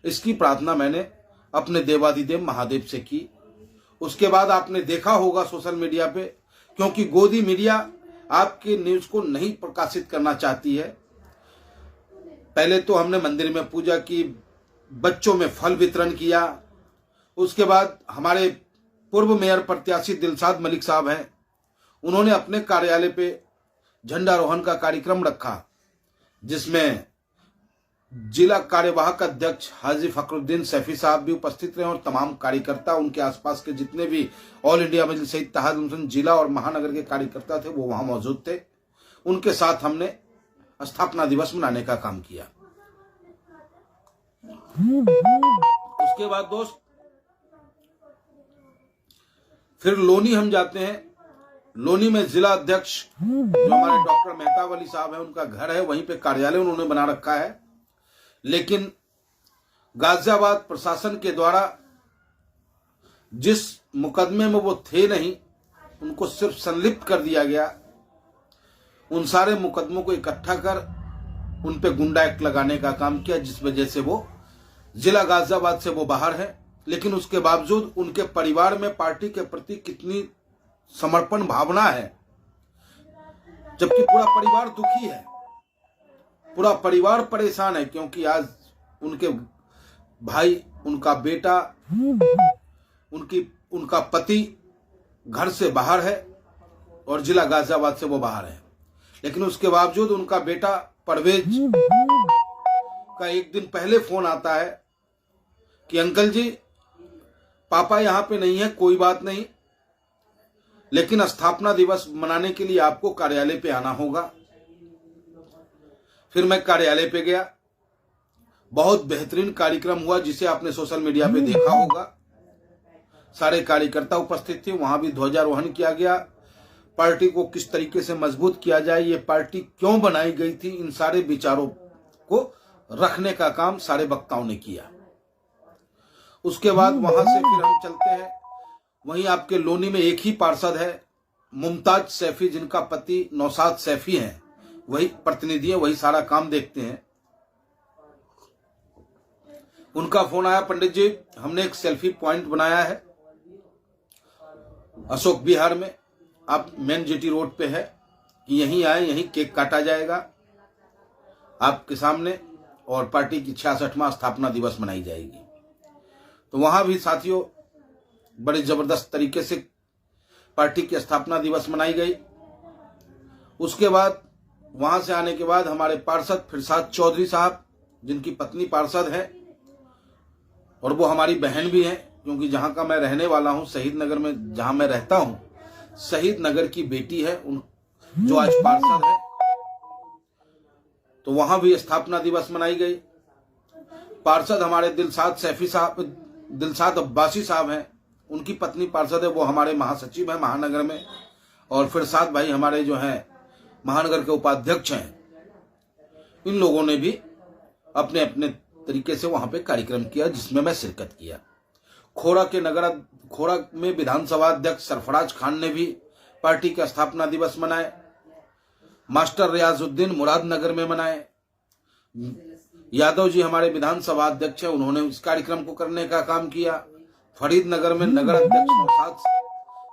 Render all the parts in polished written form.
इसकी प्रार्थना मैंने अपने देवाधिदेव महादेव से की। उसके बाद आपने देखा होगा सोशल मीडिया पे, क्योंकि गोदी मीडिया आपके न्यूज को नहीं प्रकाशित करना चाहती है। पहले तो हमने मंदिर में पूजा की, बच्चों में फल वितरण किया। उसके बाद हमारे पूर्व मेयर प्रत्याशी दिलशाद मलिक साहब हैं, उन्होंने अपने कार्यालय पे झंडारोहण का कार्यक्रम रखा, जिसमें जिला कार्यवाहक अध्यक्ष हाजी फखरुद्दीन सैफी साहब भी उपस्थित रहे और तमाम कार्यकर्ता, उनके आसपास के जितने भी ऑल इंडिया मजलिस इत्तेहाद मुस्लिम जिला और महानगर के कार्यकर्ता थे वो वहां मौजूद थे। उनके साथ हमने स्थापना दिवस मनाने का काम किया। उसके बाद दोस्त फिर लोनी हम जाते हैं। लोनी में जिला अध्यक्ष जो हमारे डॉक्टर मेहताब अली साहब हैं, उनका घर है, वहीं पे कार्यालय उन्होंने बना रखा है। लेकिन गाजियाबाद प्रशासन के द्वारा जिस मुकदमे में वो थे नहीं, उनको सिर्फ संलिप्त कर दिया गया। उन सारे मुकदमों को इकट्ठा कर उन पे गुंडा एक्ट लगाने का काम किया, जिस वजह से वो जिला गाजियाबाद से वो बाहर है। लेकिन उसके बावजूद उनके परिवार में पार्टी के प्रति कितनी समर्पण भावना है, जबकि पूरा परिवार दुखी है, पूरा परिवार परेशान है, क्योंकि आज उनके भाई, उनका बेटा, उनका पति घर से बाहर है और जिला गाजियाबाद से वो बाहर है। लेकिन उसके बावजूद उनका बेटा परवेज का एक दिन पहले फोन आता है कि अंकल जी, पापा यहां पे नहीं है, कोई बात नहीं, लेकिन स्थापना दिवस मनाने के लिए आपको कार्यालय पे आना होगा। फिर मैं कार्यालय पे गया। बहुत बेहतरीन कार्यक्रम हुआ, जिसे आपने सोशल मीडिया पे देखा होगा। सारे कार्यकर्ता उपस्थित थे, वहां भी ध्वजारोहण किया गया। पार्टी को किस तरीके से मजबूत किया जाए, ये पार्टी क्यों बनाई गई थी, इन सारे विचारों को रखने का काम सारे वक्ताओं ने किया। उसके बाद वहां से फिर हम चलते हैं, वहीं आपके लोनी में एक ही पार्षद है, मुमताज सैफी, जिनका पति नौशाद सैफी हैं, वही प्रतिनिधि है, वही सारा काम देखते हैं। उनका फोन आया, पंडित जी हमने एक सेल्फी पॉइंट बनाया है अशोक विहार में, आप मेन जीटी रोड पे है, कि यहीं आए, यहीं केक काटा जाएगा आपके सामने और पार्टी की 66वां स्थापना दिवस मनाई जाएगी। तो वहां भी साथियों बड़े जबरदस्त तरीके से पार्टी की स्थापना दिवस मनाई गई। उसके बाद वहां से आने के बाद हमारे पार्षद फिरसाद चौधरी साहब, जिनकी पत्नी पार्षद है और वो हमारी बहन भी है, क्योंकि जहां का मैं रहने वाला हूं, शहीद नगर में जहां मैं रहता हूं, शहीद नगर की बेटी है जो आज पार्षद है। तो वहां भी स्थापना दिवस मनाई गई। पार्षद हमारे दिलशाद सैफी साहब, दिलशाद अब्बासी साहब हैं, उनकी पत्नी पार्षद है, वो हमारे महासचिव हैं महानगर में। और फिरसाद भाई हमारे जो हैं महानगर के उपाध्यक्ष हैं। इन लोगों ने भी अपने अपने तरीके से वहां पे कार्यक्रम किया, जिसमें मैं शिरकत किया। खोरा में विधानसभा अध्यक्ष सरफराज खान ने भी पार्टी का स्थापना दिवस मनाए। मास्टर रियाजुद्दीन मुरादनगर में मनाए। यादव जी हमारे विधानसभा अध्यक्ष हैं, उन्होंने इस कार्यक्रम को करने का काम किया। फरीदनगर में नगर अध्यक्ष नौशाद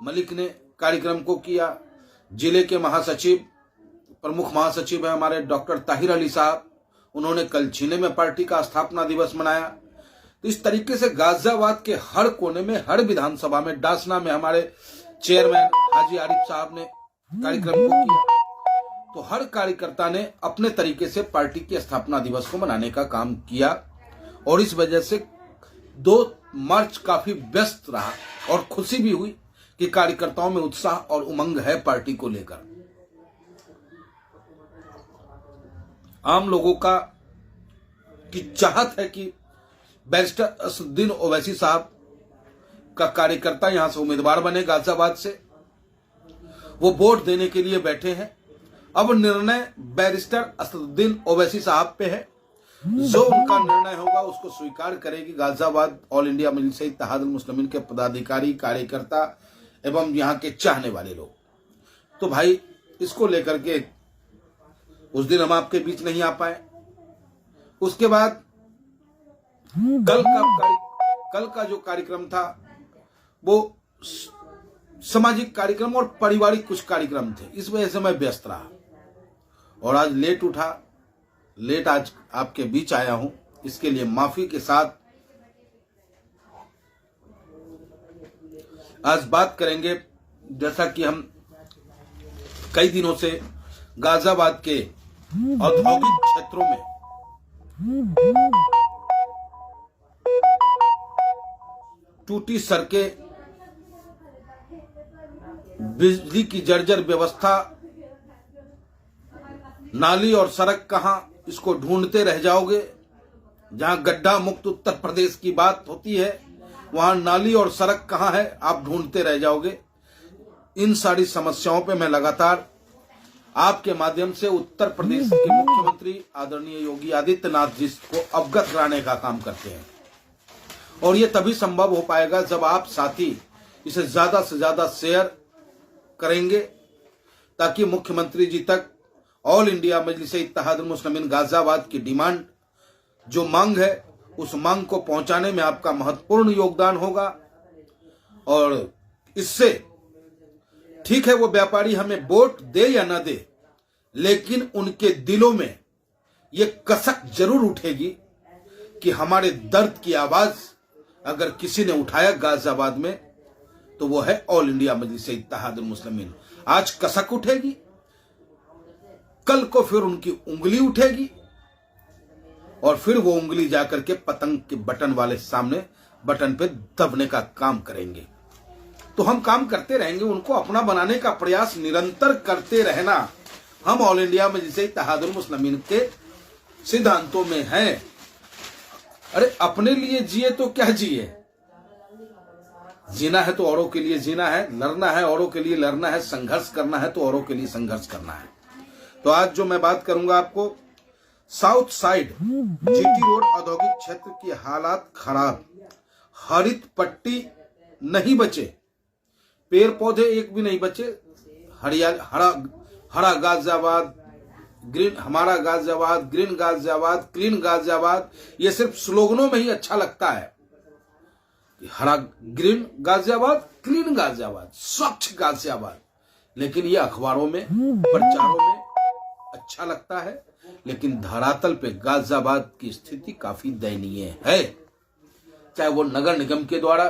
मलिक ने कार्यक्रम को किया। जिले के महासचिव, प्रमुख महासचिव है हमारे डॉक्टर ताहिर अली साहब, उन्होंने कल छीने में पार्टी का स्थापना दिवस मनाया। तो इस तरीके से गाजियाबाद के हर कोने में, हर विधानसभा में, डासना में हमारे चेयरमैन हाजी आरिफ साहब ने कार्यक्रम को किया। तो हर कार्यकर्ता ने अपने तरीके से पार्टी की स्थापना दिवस को मनाने का काम किया और इस वजह से 2 मार्च काफी व्यस्त रहा और खुशी भी हुई कि कार्यकर्ताओं में उत्साह और उमंग है पार्टी को लेकर। आम लोगों की चाहत है कि बैरिस्टर असदुद्दीन ओवैसी साहब का कार्यकर्ता यहां से उम्मीदवार बने गाजियाबाद से। वो वोट देने के लिए बैठे हैं। अब निर्णय बैरिस्टर असदुद्दीन ओवैसी साहब पे है। जो उनका निर्णय होगा उसको स्वीकार करेगी गाजियाबाद ऑल इंडिया मजलिस इत्तेहाद मुस्लिमीन के पदाधिकारी, कार्यकर्ता एवं यहाँ के चाहने वाले लोग। तो भाई इसको लेकर के उस दिन हम आपके बीच नहीं आ पाए। उसके बाद कल का जो कार्यक्रम था वो सामाजिक कार्यक्रम और पारिवारिक कुछ कार्यक्रम थे, इस वजह से मैं व्यस्त रहा और आज लेट आज आपके बीच आया हूं, इसके लिए माफी के साथ आज बात करेंगे। जैसा कि हम कई दिनों से गाजियाबाद के औद्योगिक क्षेत्रों में टूटी सड़कें, बिजली की जर्जर व्यवस्था, नाली और सड़क कहां, इसको ढूंढते रह जाओगे। जहां गड्ढा मुक्त उत्तर प्रदेश की बात होती है, वहां नाली और सड़क कहां है आप ढूंढते रह जाओगे। इन सारी समस्याओं पे मैं लगातार आपके माध्यम से उत्तर प्रदेश के मुख्यमंत्री आदरणीय योगी आदित्यनाथ जी को अवगत कराने का काम करते हैं और ये तभी संभव हो पाएगा जब आप साथी इसे ज्यादा से ज्यादा शेयर करेंगे, ताकि मुख्यमंत्री जी तक ऑल इंडिया मजलिस-ए इत्तेहादुल मुस्लिमीन गाजियाबाद की डिमांड जो मांग है, उस मांग को पहुंचाने में आपका महत्वपूर्ण योगदान होगा। और इससे ठीक है वो व्यापारी हमें वोट दे या ना दे, लेकिन उनके दिलों में ये कसक जरूर उठेगी कि हमारे दर्द की आवाज अगर किसी ने उठाया गाजियाबाद में तो वो है ऑल इंडिया मजलिस-ए इत्तेहादुल मुस्लिमीन। आज कसक उठेगी, कल को फिर उनकी उंगली उठेगी और फिर वो उंगली जाकर के पतंग के बटन वाले सामने बटन पे दबने का काम करेंगे। तो हम काम करते रहेंगे, उनको अपना बनाने का प्रयास निरंतर करते रहना हम ऑल इंडिया मजलिस-ए इत्तेहादुल मुस्लिमीन के सिद्धांतों में है। अरे अपने लिए जिए तो क्या जिए, जीना है तो औरों के लिए जीना है, लड़ना है औरों के लिए लड़ना है, संघर्ष करना है तो औरों के लिए संघर्ष करना है। तो आज जो मैं बात करूंगा आपको, साउथ साइड जीटी रोड औद्योगिक क्षेत्र की हालात खराब, हरित पट्टी नहीं बचे, पेड़ पौधे एक भी नहीं बचे, हरा गाजियाबाद, ग्रीन हमारा गाजियाबाद, ग्रीन गाजियाबाद, क्लीन गाजियाबाद, ये सिर्फ स्लोगनों में ही अच्छा लगता है। हरा ग्रीन गाजियाबाद, क्लीन गाजियाबाद, स्वच्छ गाजियाबाद, लेकिन ये अखबारों में प्रचारों में अच्छा लगता है, लेकिन धरातल पे गाजियाबाद की स्थिति काफी दयनीय है। चाहे वो नगर निगम के द्वारा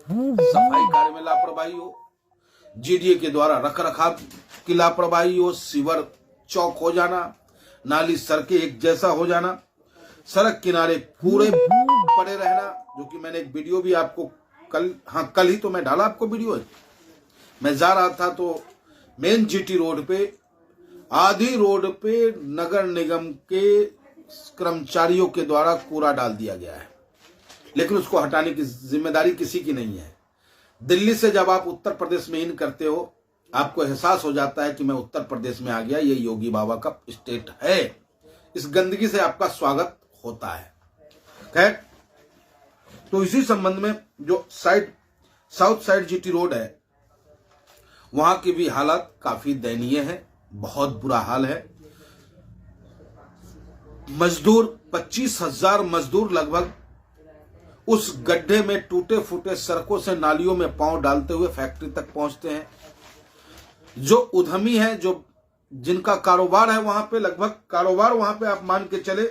सफाई कार्य में लापरवाही हो, जीडीए के द्वारा रखरखाव की लापरवाही हो, सीवर चौक हो जाना, नाली सड़कें एक जैसा हो जाना, सड़क किनारे पूरे पड़े रहना, जो कि मैंने एक वीडियो भी आपको कल ही तो मैं डाला आपको वीडियो। मैं जा रहा था तो मेन जीटी रोड पे, आधी रोड पे नगर निगम के कर्मचारियों के द्वारा कूड़ा डाल दिया गया है, लेकिन उसको हटाने की जिम्मेदारी किसी की नहीं है। दिल्ली से जब आप उत्तर प्रदेश में इन करते हो, आपको एहसास हो जाता है कि मैं उत्तर प्रदेश में आ गया, ये योगी बाबा का स्टेट है। इस गंदगी से आपका स्वागत होता है। खैर, तो इसी संबंध में जो साउथ साइड जीटी रोड है, वहां की भी हालत काफी दयनीय है, बहुत बुरा हाल है। मजदूर 25,000 मजदूर लगभग उस गड्ढे में टूटे फूटे सड़कों से नालियों में पांव डालते हुए फैक्ट्री तक पहुंचते हैं। जो उद्यमी है, जो जिनका कारोबार है वहां पे, लगभग कारोबार वहां पे आप मान के चले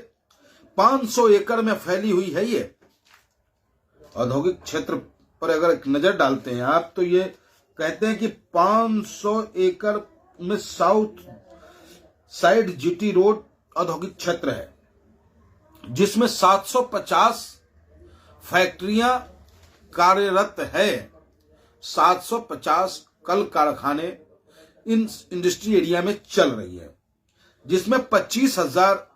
500 एकड़ में फैली हुई है। ये औद्योगिक क्षेत्र पर अगर एक नजर डालते हैं आप, तो ये कहते हैं कि 500 एकड़ में साउथ साइड जीटी रोड औद्योगिक क्षेत्र है, जिसमें 750 फैक्ट्रियां कार्यरत है। 750 कल कारखाने इन इंडस्ट्री एरिया में चल रही है, जिसमें 25,000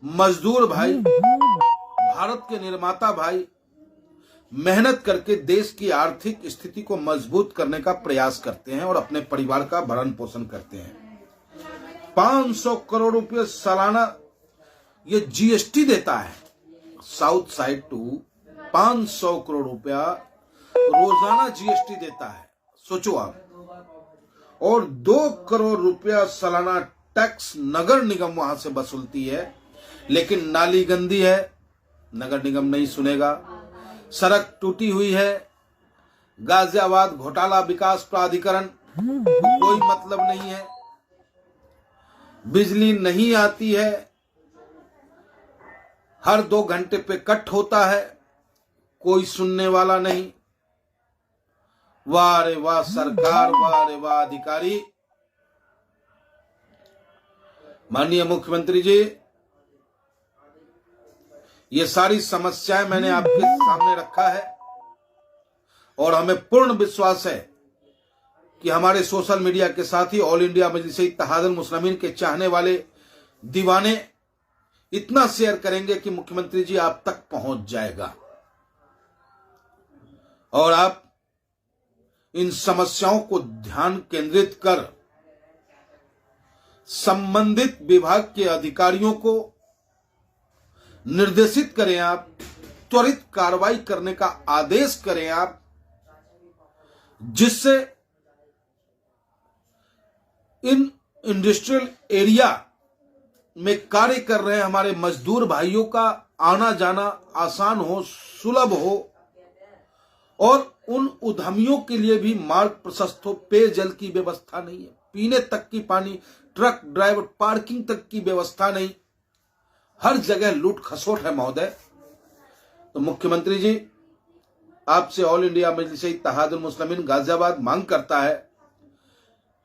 मजदूर भाई, भारत के निर्माता भाई मेहनत करके देश की आर्थिक स्थिति को मजबूत करने का प्रयास करते हैं और अपने परिवार का भरण पोषण करते हैं। 500 करोड़ रुपए सालाना ये जीएसटी देता है। साउथ साइड टू 500 करोड़ रुपया रोजाना जीएसटी देता है, सोचो आप। और 2 करोड़ रुपया सालाना टैक्स नगर निगम वहां से वसूलती है। लेकिन नाली गंदी है, नगर निगम नहीं सुनेगा। सड़क टूटी हुई है, गाजियाबाद घोटाला विकास प्राधिकरण कोई मतलब नहीं है। बिजली नहीं आती है, हर 2 घंटे पे कट होता है, कोई सुनने वाला नहीं। वाह रे वाह सरकार, वाह रे वाह अधिकारी। माननीय मुख्यमंत्री जी, ये सारी समस्याएं मैंने आपके सामने रखा है और हमें पूर्ण विश्वास है कि हमारे सोशल मीडिया के साथ ही ऑल इंडिया मजलिस-ए-इत्तेहादुल मुस्लिमीन के चाहने वाले दीवाने इतना शेयर करेंगे कि मुख्यमंत्री जी आप तक पहुंच जाएगा और आप इन समस्याओं को ध्यान केंद्रित कर संबंधित विभाग के अधिकारियों को निर्देशित करें, आप त्वरित कार्रवाई करने का आदेश करें आप, जिससे इन इंडस्ट्रियल एरिया में कार्य कर रहे हमारे मजदूर भाइयों का आना जाना आसान हो, सुलभ हो और उन उद्यमियों के लिए भी मार्ग प्रशस्त हो। पेयजल की व्यवस्था नहीं है, पीने तक की पानी, ट्रक ड्राइवर पार्किंग तक की व्यवस्था नहीं, हर जगह लूट खसोट है महोदय। तो मुख्यमंत्री जी, आपसे ऑल इंडिया मजलिस-ए-इत्तेहादुल मुस्लिमीन गाजियाबाद मांग करता है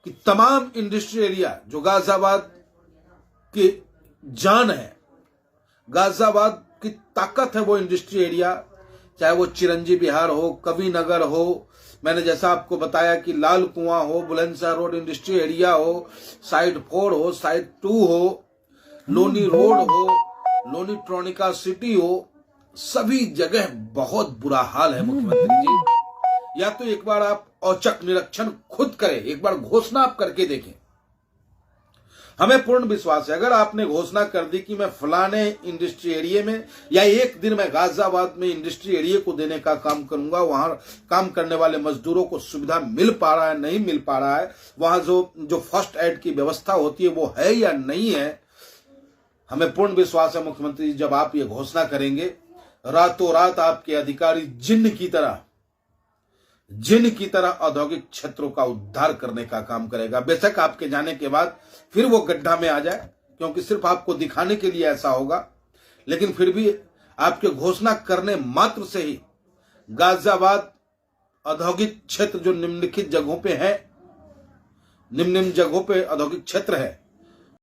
कि तमाम इंडस्ट्री एरिया जो गाजियाबाद की जान है, गाजियाबाद की ताकत है, वो इंडस्ट्री एरिया, चाहे वो चिरंजी विहार हो, कवि नगर हो, मैंने जैसा आपको बताया कि लाल कुआं हो, बुलंदशहर रोड इंडस्ट्री एरिया हो, साइड 4 हो, साइड 2 हो, लोनी रोड हो, लोनी ट्रोनिका सिटी हो, सभी जगह बहुत बुरा हाल है मुख्यमंत्री जी। या तो एक बार आप औचक निरीक्षण खुद करें, एक बार घोषणा आप करके देखें। हमें पूर्ण विश्वास है, अगर आपने घोषणा कर दी कि मैं फलाने इंडस्ट्री एरिया में या एक दिन में गाजियाबाद में इंडस्ट्री एरिया को देने का काम करूंगा, वहां काम करने वाले मजदूरों को सुविधा मिल पा रहा है, नहीं मिल पा रहा है, वहां जो फर्स्ट एड की व्यवस्था होती है वो है या नहीं है, हमें पूर्ण विश्वास है मुख्यमंत्री जी, जब आप ये घोषणा करेंगे, रातों रात आपके अधिकारी जिन्न की तरह औद्योगिक क्षेत्रों का उद्धार करने का काम करेगा। बेशक आपके जाने के बाद फिर वो गड्ढा में आ जाए, क्योंकि सिर्फ आपको दिखाने के लिए ऐसा होगा, लेकिन फिर भी आपके घोषणा करने मात्र से ही गाजियाबाद औद्योगिक क्षेत्र जो निम्नलिखित जगहों पे है, निम्न जगहों पे औद्योगिक क्षेत्र है,